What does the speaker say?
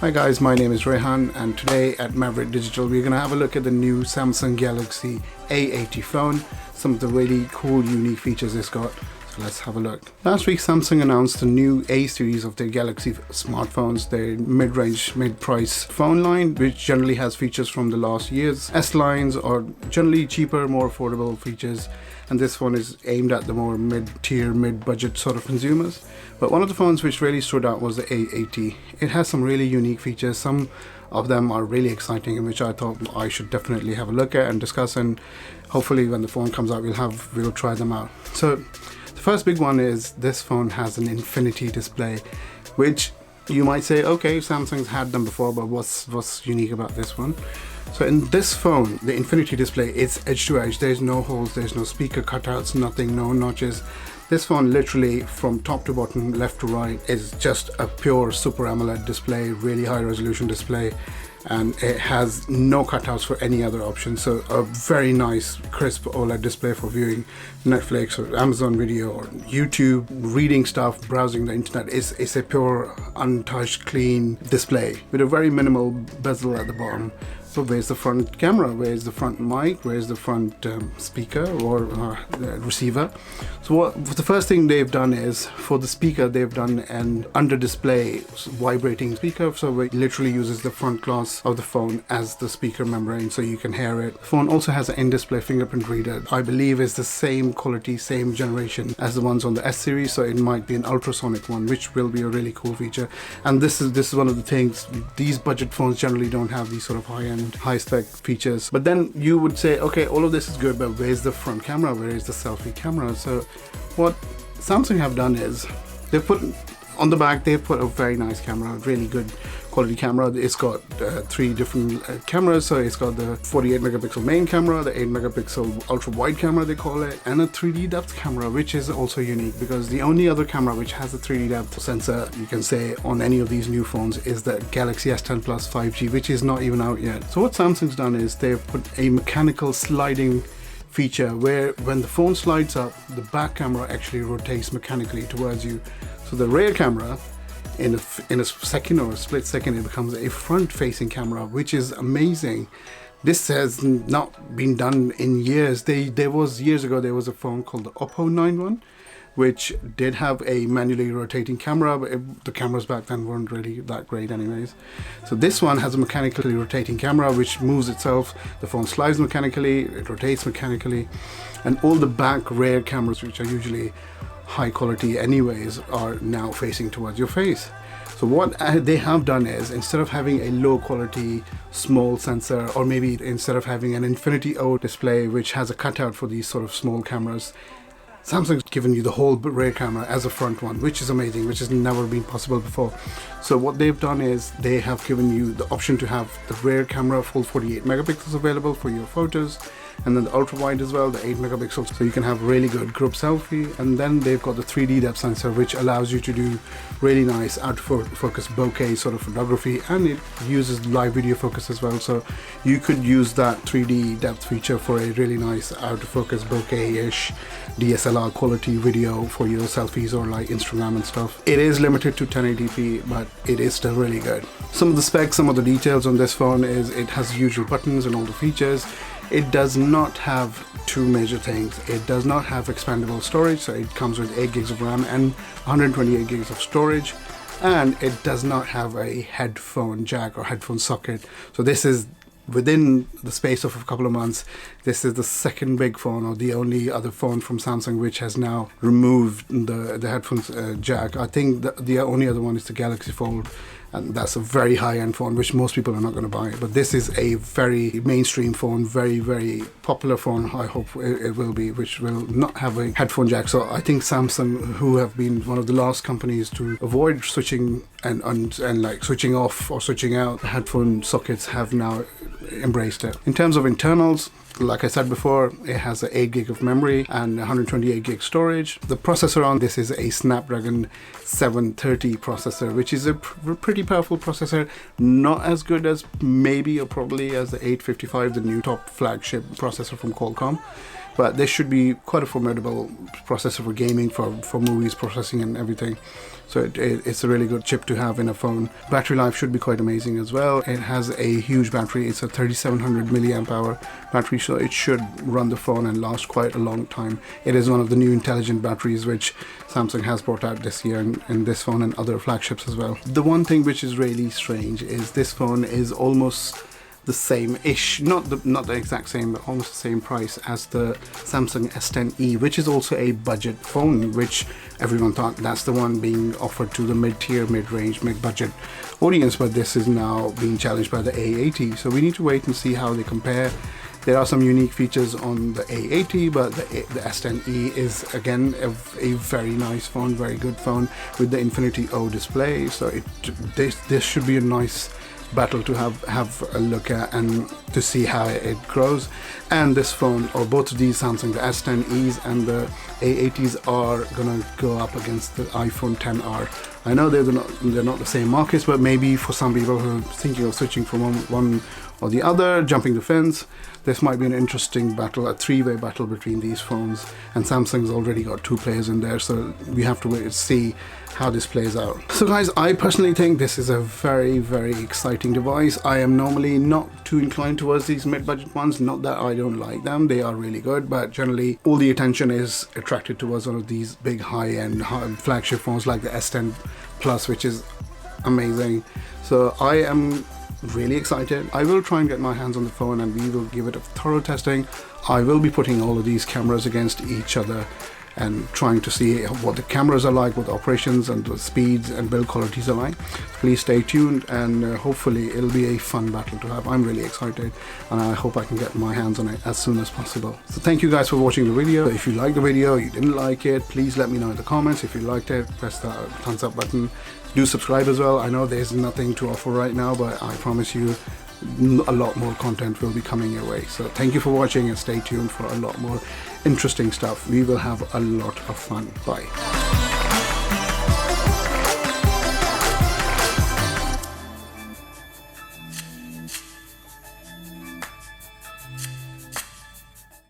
Hi guys, my name is Rehan and today at Maverick Digital we're going to have a look at the new Samsung Galaxy A80 phone, some of the really cool unique features it's got. So let's have a look. Last week Samsung announced the new A series of their Galaxy smartphones, their mid-range, mid-price phone line, which generally has features from the last year's S lines or generally cheaper, more affordable features. And this phone is aimed at the more mid-tier, mid-budget sort of consumers. But one of the phones which really stood out was the A80. It has some really unique features. Some of them are really exciting and which I thought I should definitely have a look at and discuss, and hopefully when the phone comes out we'll try them out. So the first big one is this phone has an infinity display, which you might say, okay, Samsung's had them before, but what's unique about this one? So in this phone, the infinity display, it's edge to edge. There's no holes, there's no speaker cutouts, nothing, no notches. This phone literally from top to bottom, left to right, is just a pure Super AMOLED display, really high resolution display, and it has no cutouts for any other option. So a very nice crisp OLED display for viewing Netflix or Amazon Video or YouTube, reading stuff, browsing the internet. It's a pure untouched clean display with a very minimal bezel at the bottom. So where's the front camera, where's the front mic, where's the front speaker or receiver? So the first thing they've done is, for the speaker, they've done an under display vibrating speaker. So it literally uses the front glass of the phone as the speaker membrane so you can hear it. The phone also has an in-display fingerprint reader. I believe is the same quality, same generation as the ones on the S series, so it might be an ultrasonic one, which will be a really cool feature. And this is one of the things, these budget phones generally don't have these sort of high-end, high-spec features. But then you would say, okay, all of this is good, but where's the front camera? Where is the selfie camera? So what Samsung have done is they've put on the back, they've put a very nice camera, really good quality camera. It's got three different cameras. So it's got the 48 megapixel main camera, the 8 megapixel ultra wide camera they call it, and a 3D depth camera, which is also unique because the only other camera which has a 3D depth sensor, you can say, on any of these new phones is the Galaxy S10 Plus 5G, which is not even out yet. So what Samsung's done is they've put a mechanical sliding feature where when the phone slides up, the back camera actually rotates mechanically towards you. So the rear camera, in a second or a split second, it becomes a front-facing camera, which is amazing. This has not been done in years. Years ago there was a phone called the Oppo 9-1, which did have a manually rotating camera, but the cameras back then weren't really that great anyways. So this one has a mechanically rotating camera which moves itself. The phone slides mechanically, it rotates mechanically, and all the back rear cameras, which are usually high quality anyways, are now facing towards your face. So what they have done is, instead of having a low quality small sensor, or maybe instead of having an Infinity O display which has a cutout for these sort of small cameras, Samsung's given you the whole rear camera as a front one, which is amazing, which has never been possible before. So what they've done is they have given you the option to have the rear camera full 48 megapixels available for your photos, and then the ultra wide as well, the 8 megapixels, so you can have really good group selfie. And then they've got the 3D depth sensor, which allows you to do really nice out of focus bokeh sort of photography, and it uses live video focus as well. So you could use that 3D depth feature for a really nice out of focus bokeh-ish DSLR quality video for your selfies or like Instagram and stuff. It is limited to 1080p, but it is still really good. Some of the specs, some of the details on this phone is it has usual buttons and all the features. It does not have two major things. It does not have expandable storage, so it comes with 8 gigs of RAM and 128 gigs of storage, and it does not have a headphone jack or headphone socket. So this is, within the space of a couple of months, this is the second big phone, or the only other phone from Samsung which has now removed the headphones jack. I think the only other one is the Galaxy Fold, and that's a very high-end phone which most people are not going to buy. But this is a very mainstream phone, very, very popular phone, I hope it will be, which will not have a headphone jack. So I think Samsung, who have been one of the last companies to avoid switching and like switching off or switching out the headphone sockets, have now embraced it. In terms of internals, like I said before, it has an 8 gig of memory and 128 gig storage. The processor on this is a Snapdragon 730 processor, which is a pretty powerful processor. Not as good as maybe or probably as the 855, the new top flagship processor from Qualcomm, but this should be quite a formidable processor for gaming, for movies processing and everything. So it's a really good chip to have in a phone. Battery life should be quite amazing as well. It has a huge battery. It's a 3700 milliamp hour battery, so it should run the phone and last quite a long time. It is one of the new intelligent batteries which Samsung has brought out this year in this phone and other flagships as well. The one thing which is really strange is this phone is almost the same-ish, not the exact same, but almost the same price as the Samsung S10e, which is also a budget phone, which everyone thought that's the one being offered to the mid-tier, mid-range, mid-budget audience, but this is now being challenged by the A80. So we need to wait and see how they compare. There are some unique features on the A80, but the S10e is again a very nice phone, very good phone with the Infinity O display. So this should be a nice battle to have a look at and to see how it grows. And this phone, or both of these Samsung, the S10es and the A80s, are gonna go up against the iPhone XR. I know they're not the same markets, but maybe for some people who are thinking of switching from one or the other, jumping the fence, this might be an interesting battle, a three-way battle between these phones. And Samsung's already got 2 players in there, so we have to wait and see how this plays out. So guys, I personally think this is a very, very exciting device. I am normally not too inclined towards these mid-budget ones. Not that I don't like them, they are really good, but generally all the attention is attracted towards one of these big high-end flagship phones like the S10 Plus, which is amazing. So I am really excited. I will try and get my hands on the phone and we will give it a thorough testing. I will be putting all of these cameras against each other and trying to see what the cameras are like, what the operations and the speeds and build qualities are like. Please stay tuned, and hopefully it'll be a fun battle to have. I'm really excited and I hope I can get my hands on it as soon as possible. So thank you guys for watching the video. If you liked the video, you didn't like it, please let me know in the comments. If you liked it, press the thumbs up button. Do subscribe as well. I know there's nothing to offer right now, but I promise you a lot more content will be coming your way. So thank you for watching and stay tuned for a lot more interesting stuff. We will have a lot of fun. Bye.